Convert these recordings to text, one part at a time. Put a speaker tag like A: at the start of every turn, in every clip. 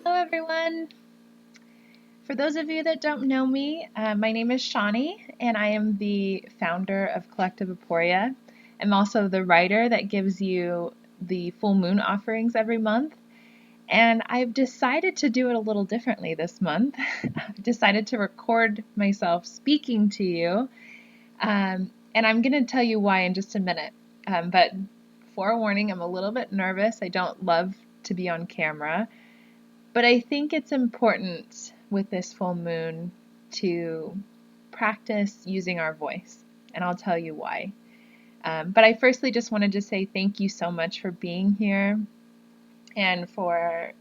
A: Hello, everyone. For those of you that don't know me, my name is Shawnie, and I am the founder of Collective.aporia. I'm also the writer that gives you the full moon offerings every month. And I've decided to do it a little differently this month. I've decided to record myself speaking to you, and I'm going to tell you why in just a minute. But forewarning, I'm a little bit nervous. I don't love to be on camera. But I think it's important with this full moon to practice using our voice, and I'll tell you why. But I firstly just wanted to say thank you so much for being here and for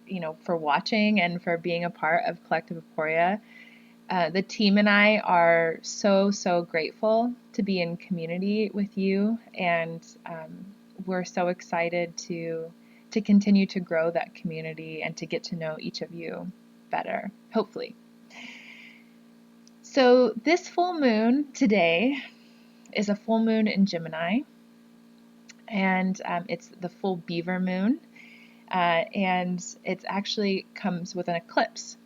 A: watching and for being a part of Collective.aporia. The team and I are so grateful to be in community with you, and we're so excited to continue to grow that community and to get to know each of you better, hopefully. So this full moon today is a full moon in Gemini, and it's the full Beaver Moon, and it actually comes with an eclipse.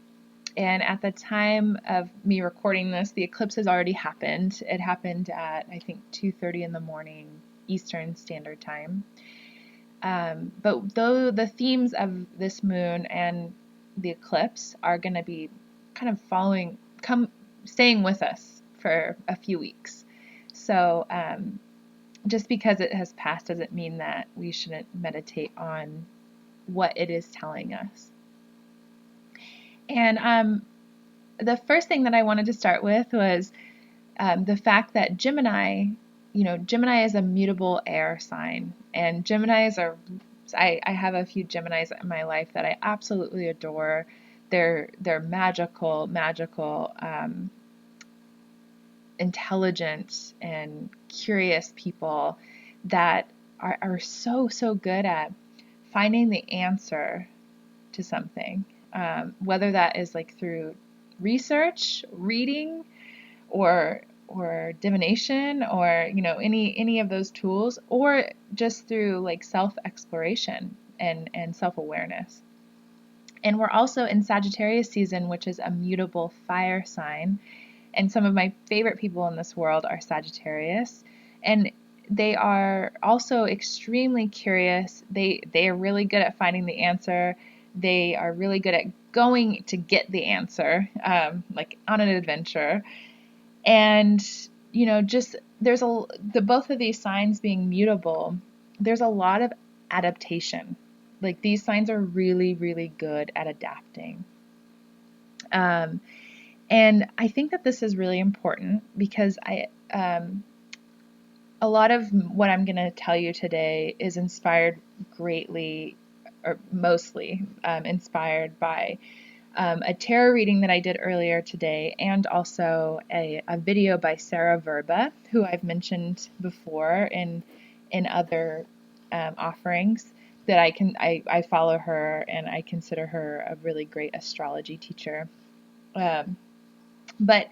A: And at the time of me recording this, the eclipse has already happened. It happened at, I think, 2:30 in the morning Eastern Standard Time. But though the themes of this moon and the eclipse are going to be kind of staying with us for a few weeks. So just because it has passed doesn't mean that we shouldn't meditate on what it is telling us. And the first thing that I wanted to start with was the fact that Gemini is a mutable air sign, and Geminis are, I have a few Geminis in my life that I absolutely adore. They're magical, intelligent and curious people that are so good at finding the answer to something, whether that is like through research, reading, or divination, or any of those tools, or just through like self-exploration and self-awareness. And we're also in Sagittarius season, which is a mutable fire sign, and some of my favorite people in this world are Sagittarius, and they are also extremely curious. They are really good at finding the answer. They are really good at going to get the answer, like on an adventure. And just both of these signs being mutable, there's a lot of adaptation. Like, these signs are really good at adapting. And I think that this is really important because a lot of what I'm going to tell you today is inspired greatly, or mostly inspired by a tarot reading that I did earlier today, and also a video by Sarah Verba, who I've mentioned before in other offerings. That I follow her, and I consider her a really great astrology teacher. But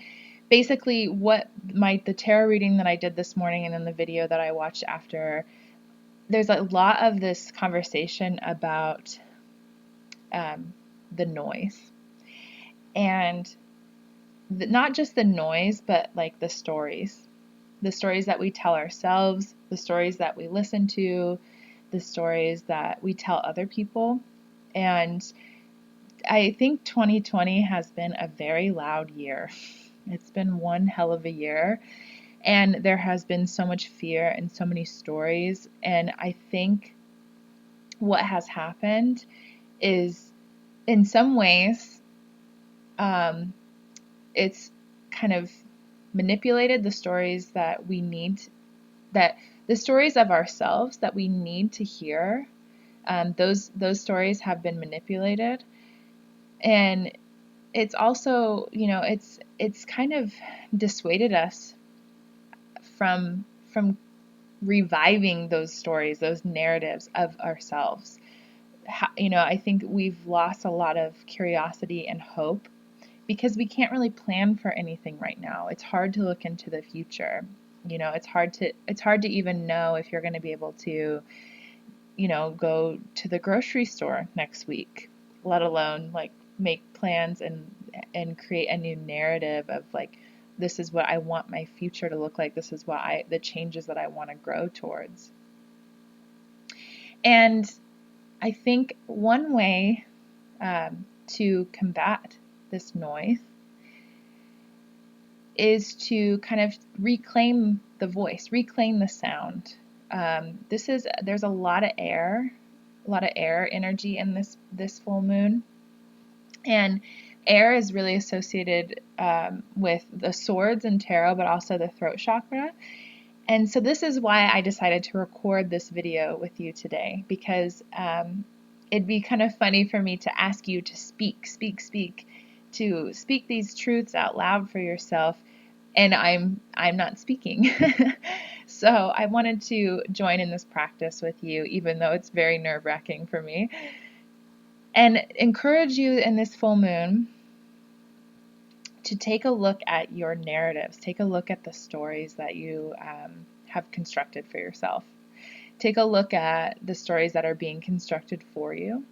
A: basically, the tarot reading that I did this morning, and then the video that I watched after, there's a lot of this conversation about the noise. And not just the noise, but like the stories that we tell ourselves, the stories that we listen to, the stories that we tell other people. And I think 2020 has been a very loud year. It's been one hell of a year, and there has been so much fear and so many stories. And I think what has happened is, in some ways, it's kind of manipulated the stories that we need, the stories of ourselves that we need to hear. Those stories have been manipulated, and it's also, it's kind of dissuaded us from reviving those stories, those narratives of ourselves. I think we've lost a lot of curiosity and hope because we can't really plan for anything right now. It's hard to look into the future. It's hard to even know if you're going to be able to, go to the grocery store next week, let alone like make plans and create a new narrative of like, this is what I want my future to look like. This is the changes that I want to grow towards. And I think one way to combat this noise is to kind of reclaim the voice, reclaim the sound. There's a lot of air energy in this full moon, and air is really associated with the swords and tarot, but also the throat chakra. And so this is why I decided to record this video with you today, because it'd be kind of funny for me to ask you to speak these truths out loud for yourself, and I'm not speaking. So I wanted to join in this practice with you, even though it's very nerve-wracking for me, and encourage you in this full moon to take a look at your narratives, take a look at the stories that you have constructed for yourself. Take a look at the stories that are being constructed for you,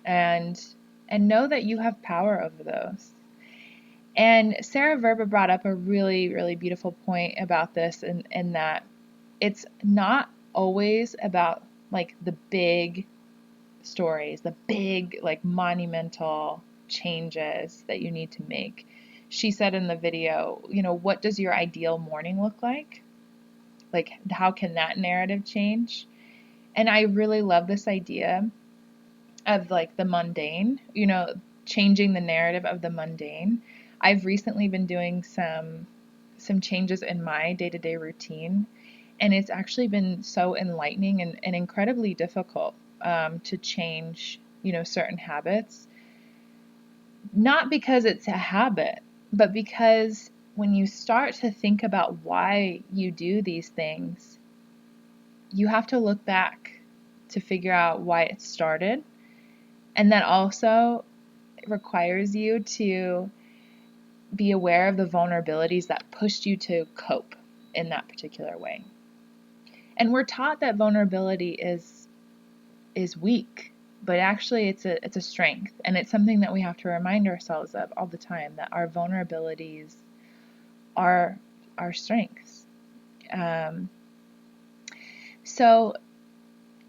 A: and know that you have power over those. And Sarah Verba brought up a really, really beautiful point about this, in that it's not always about like the big stories, the big like monumental changes that you need to make. She said in the video, what does your ideal morning look like? Like, how can that narrative change? And I really love this idea of like the mundane, changing the narrative of the mundane. I've recently been doing some changes in my day-to-day routine, and it's actually been so enlightening and incredibly difficult to change, certain habits. Not because it's a habit, but because when you start to think about why you do these things, you have to look back to figure out why it started. And that also requires you to be aware of the vulnerabilities that pushed you to cope in that particular way. And we're taught that vulnerability is weak, but actually it's a strength, and it's something that we have to remind ourselves of all the time, that our vulnerabilities are our strengths. So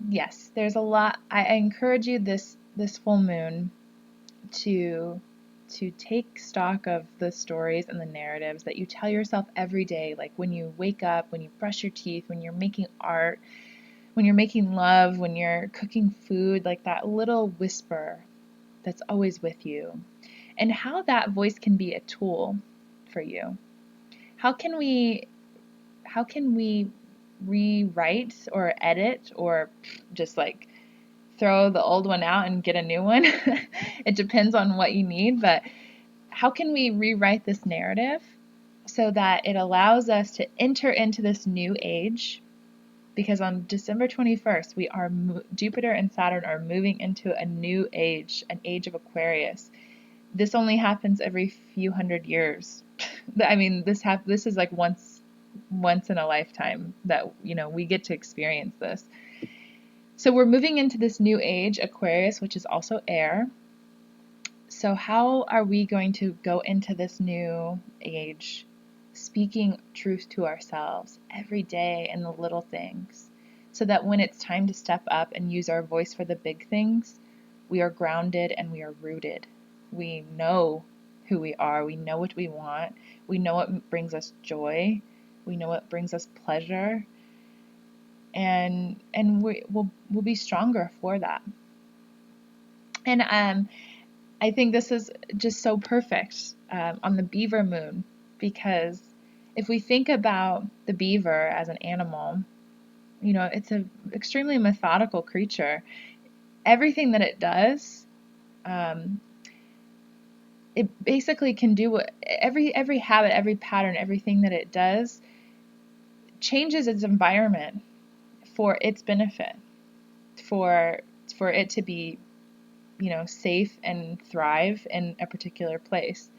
A: yes, there's a lot. I encourage you this full moon to take stock of the stories and the narratives that you tell yourself every day, like when you wake up, when you brush your teeth, when you're making art, when you're making love, when you're cooking food, like that little whisper that's always with you, and how that voice can be a tool for you. How can we rewrite or edit, or just like throw the old one out and get a new one? It depends on what you need, but how can we rewrite this narrative so that it allows us to enter into this new age? Because on December 21st, Jupiter and Saturn are moving into a new age, an age of Aquarius. This only happens every few hundred years. I mean, this is like once in a lifetime that, we get to experience this. So we're moving into this new age, Aquarius, which is also air. So how are we going to go into this new age speaking truth to ourselves every day in the little things, so that when it's time to step up and use our voice for the big things, we are grounded and we are rooted. We know who we are. We know what we want. We know what brings us joy. We know what brings us pleasure. And we'll be stronger for that. And I think this is just so perfect on the Beaver Moon, because if we think about the beaver as an animal, it's an extremely methodical creature. Everything that it does, it basically can do what every habit, every pattern, everything that it does changes its environment for its benefit, for it to be, safe and thrive in a particular place.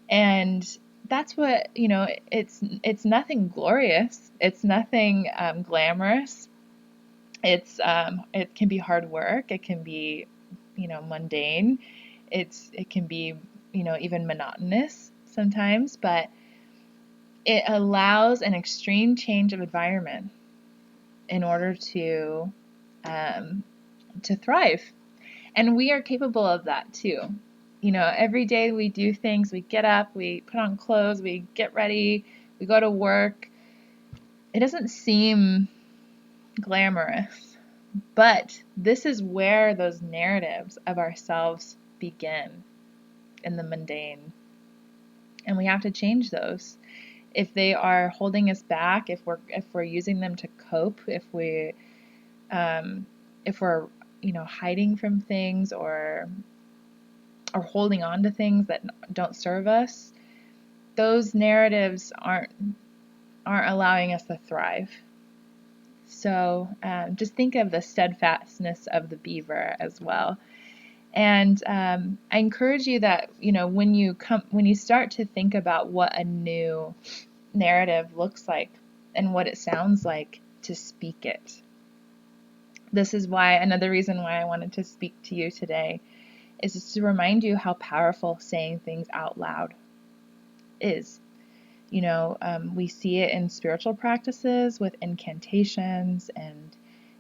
A: And that's what, it's nothing glorious. It's nothing glamorous. It can be hard work. It can be mundane. It can be, even monotonous sometimes, but it allows an extreme change of environment in order to thrive. And we are capable of that too. Every day we do things, we get up, we put on clothes, we get ready, we go to work. It doesn't seem glamorous, but this is where those narratives of ourselves begin, in the mundane. And we have to change those. If they are holding us back, if we're using them to cope, if we're hiding from things or holding on to things that don't serve us, those narratives aren't allowing us to thrive. So just think of the steadfastness of the beaver as well. And I encourage you that when you start to think about what a new narrative looks like and what it sounds like, to speak it. This is another reason why I wanted to speak to you today, is just to remind you how powerful saying things out loud is. We see it in spiritual practices with incantations and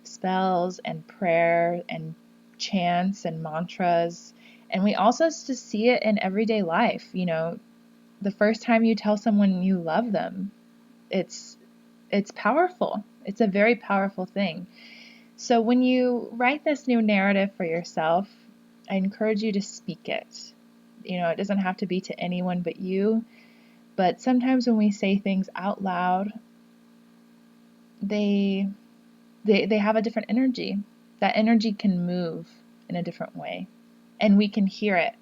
A: spells and prayer and chants and mantras. And we also just see it in everyday life. The first time you tell someone you love them, it's powerful. It's a very powerful thing. So when you write this new narrative for yourself, I encourage you to speak it. It doesn't have to be to anyone but you. But sometimes when we say things out loud, they have a different energy. That energy can move in a different way. And we can hear it.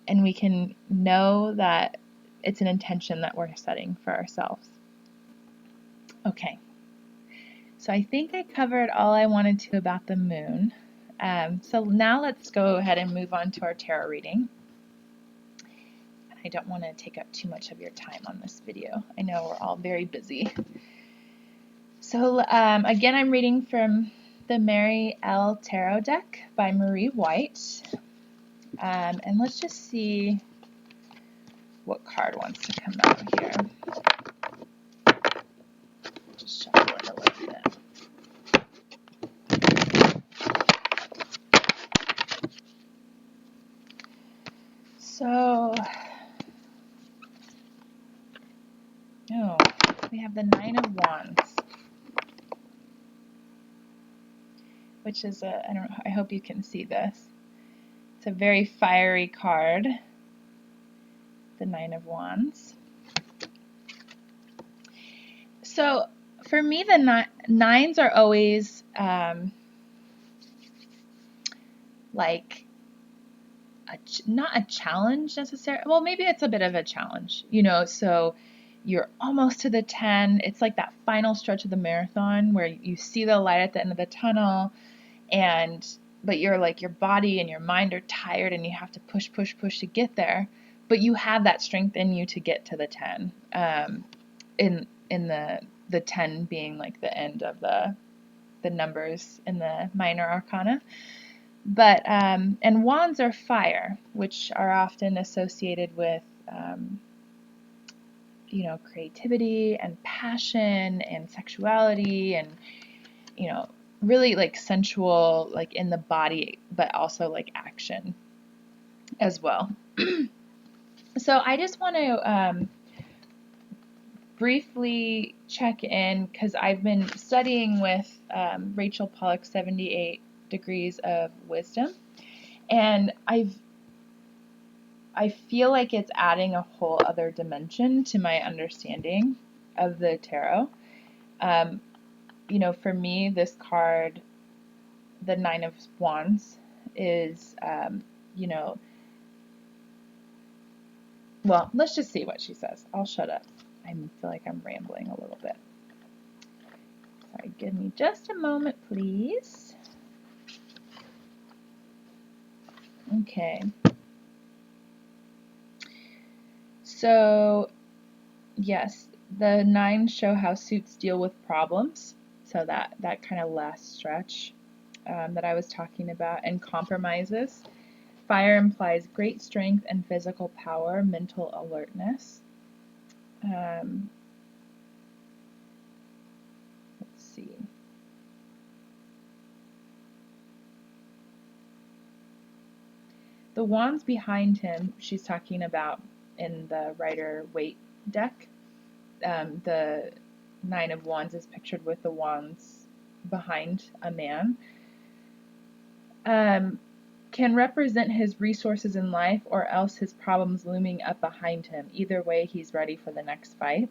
A: And we can know that it's an intention that we're setting for ourselves. Okay. So I think I covered all I wanted to about the moon. So now let's go ahead and move on to our tarot reading. I don't want to take up too much of your time on this video. I know we're all very busy. So again, I'm reading from the Mary L. Tarot deck by Marie White. And let's just see what card wants to come out here. Just shuffle it a little bit. So, we have the Nine of Wands, which is I hope you can see this. It's a very fiery card, the Nine of Wands. So, for me, the nines are always not a challenge necessarily. Well, maybe it's a bit of a challenge, so you're almost to the 10. It's like that final stretch of the marathon where you see the light at the end of the tunnel, but your body and your mind are tired and you have to push to get there, but you have that strength in you to get to the 10. In the 10 being like the end of the numbers in the minor arcana. But and wands are fire, which are often associated with creativity and passion and sexuality and really like sensual, like in the body, but also like action as well. So I just want to briefly check in, because I've been studying with Rachel Pollack's 78 Degrees of Wisdom, and I feel like it's adding a whole other dimension to my understanding of the tarot. For me, this card, the Nine of Wands, is, well, let's just see what she says. I'll shut up. I feel like I'm rambling a little bit. Sorry, give me just a moment, please. Okay. So, yes, the nines show how suits deal with problems. So that kind of last stretch. that I was talking about, and compromises. Fire implies great strength and physical power, mental alertness. Let's see. The wands behind him, she's talking about in the Rider-Waite deck. The Nine of Wands is pictured with the wands behind a man. Can represent his resources in life or else his problems looming up behind him. Either way, he's ready for the next fight.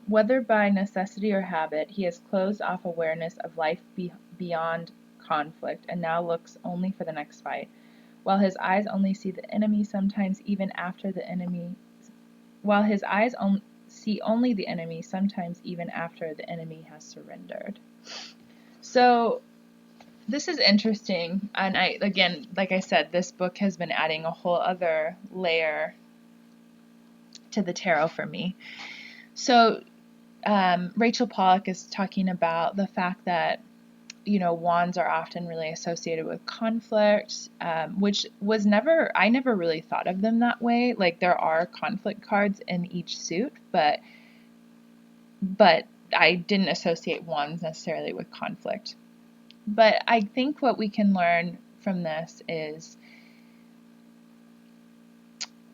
A: Whether by necessity or habit, he has closed off awareness of life beyond conflict and now looks only for the next fight. While his eyes only see the enemy, sometimes even after the enemy, while his eyes see only the enemy, sometimes even after the enemy has surrendered. So this is interesting, and again, like I said, this book has been adding a whole other layer to the tarot for me. So Rachel Pollack is talking about the fact that, you know, wands are often really associated with conflict, which was I never really thought of them that way. Like, there are conflict cards in each suit, but I didn't associate wands necessarily with conflict. But I think what we can learn from this is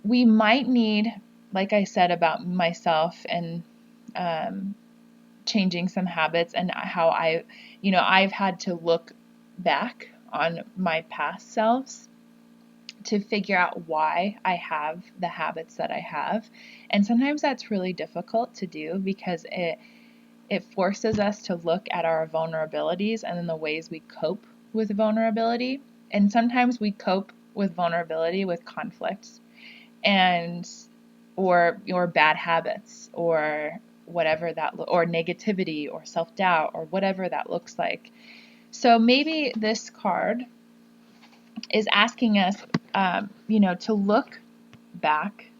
A: we might need, like I said about myself and changing some habits, and how I've had to look back on my past selves to figure out why I have the habits that I have. And sometimes that's really difficult to do because it forces us to look at our vulnerabilities and then the ways we cope with vulnerability. And sometimes we cope with vulnerability with conflicts or bad habits or whatever or negativity or self-doubt or whatever that looks like. So maybe this card is asking us, to look back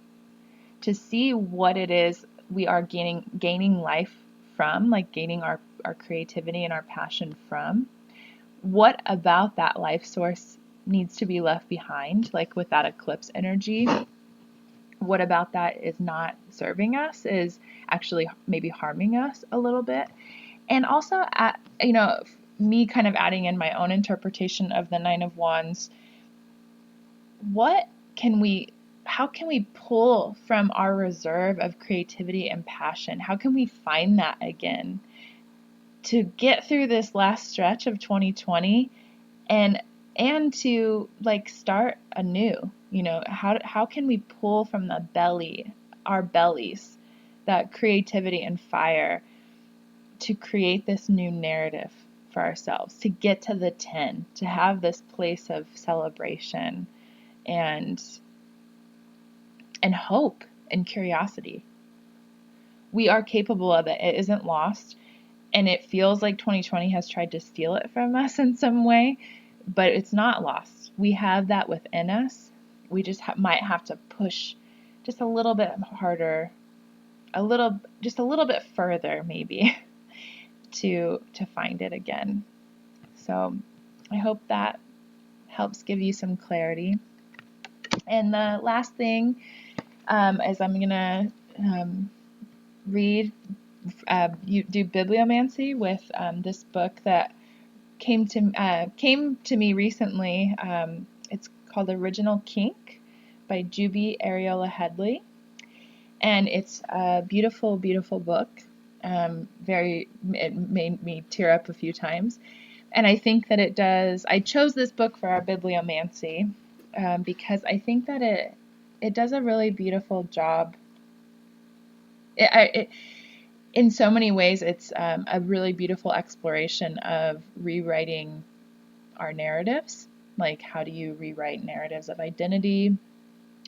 A: to see what it is we are gaining life from, like gaining our creativity and our passion from. What about that life source needs to be left behind, like with that eclipse energy? What about that is not serving us, is actually maybe harming us a little bit? And also, me kind of adding in my own interpretation of the Nine of Wands, how can we pull from our reserve of creativity and passion? How can we find that again to get through this last stretch of 2020 and to like start anew? How can we pull from our bellies, that creativity and fire to create this new narrative for ourselves, to get to the 10, to have this place of celebration and hope and curiosity. We are capable of it. It isn't lost. And it feels like 2020 has tried to steal it from us in some way, but it's not lost. We have that within us. We just might have to push just a little bit harder, just a little bit further maybe to find it again. So I hope that helps give you some clarity. And the last thing is I'm going to you do bibliomancy with this book that came to me recently. It's called Original Kink by Juby Ariola Headley, and it's a beautiful, beautiful book. It made me tear up a few times, and I think that it does. I chose this book for our bibliomancy because I think that it does a really beautiful job. In so many ways, it's a really beautiful exploration of rewriting our narratives. Like, how do you rewrite narratives of identity?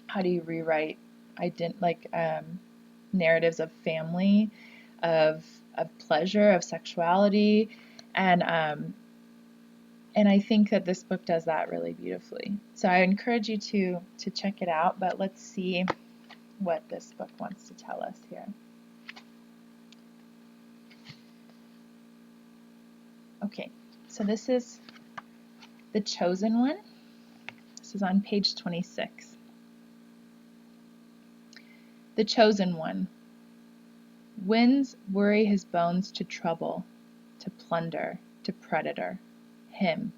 A: How do you rewrite narratives of family, of pleasure, of sexuality, and I think that this book does that really beautifully. So I encourage you to check it out. But let's see what this book wants to tell us here. Okay, So this is the chosen one. This is on page 26. The chosen one. Winds worry his bones to trouble, to plunder, to predator. Him,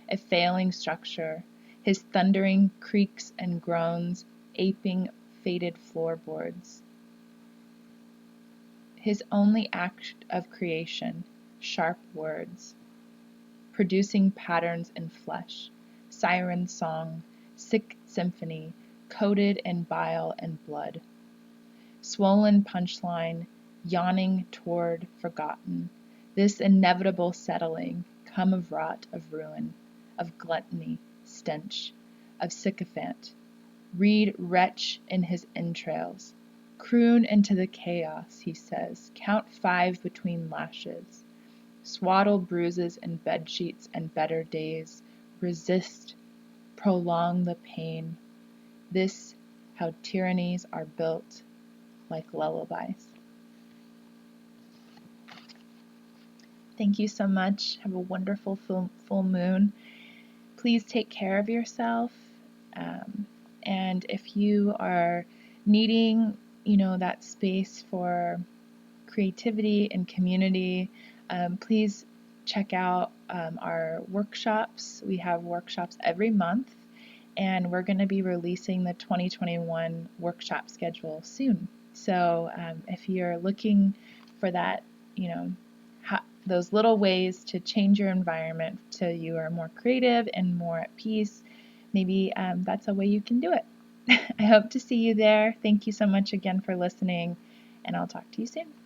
A: a failing structure, his thundering creaks and groans, aping faded floorboards. His only act of creation, sharp words, producing patterns in flesh, siren song, sick symphony, coated in bile and blood. Swollen punchline, yawning toward forgotten, this inevitable settling, come of rot, of ruin, of gluttony, stench, of sycophant. Read wretch in his entrails. Croon into the chaos, he says, count 5 between lashes. Swaddle bruises and bedsheets and better days. Resist, prolong the pain. This, how tyrannies are built, like lullabies. Thank you so much. Have a wonderful full moon. Please take care of yourself. And if you are needing, that space for creativity and community, please check out our workshops. We have workshops every month, and we're going to be releasing the 2021 workshop schedule soon. So if you're looking for that, those little ways to change your environment so you are more creative and more at peace, maybe that's a way you can do it. I hope to see you there. Thank you so much again for listening, and I'll talk to you soon.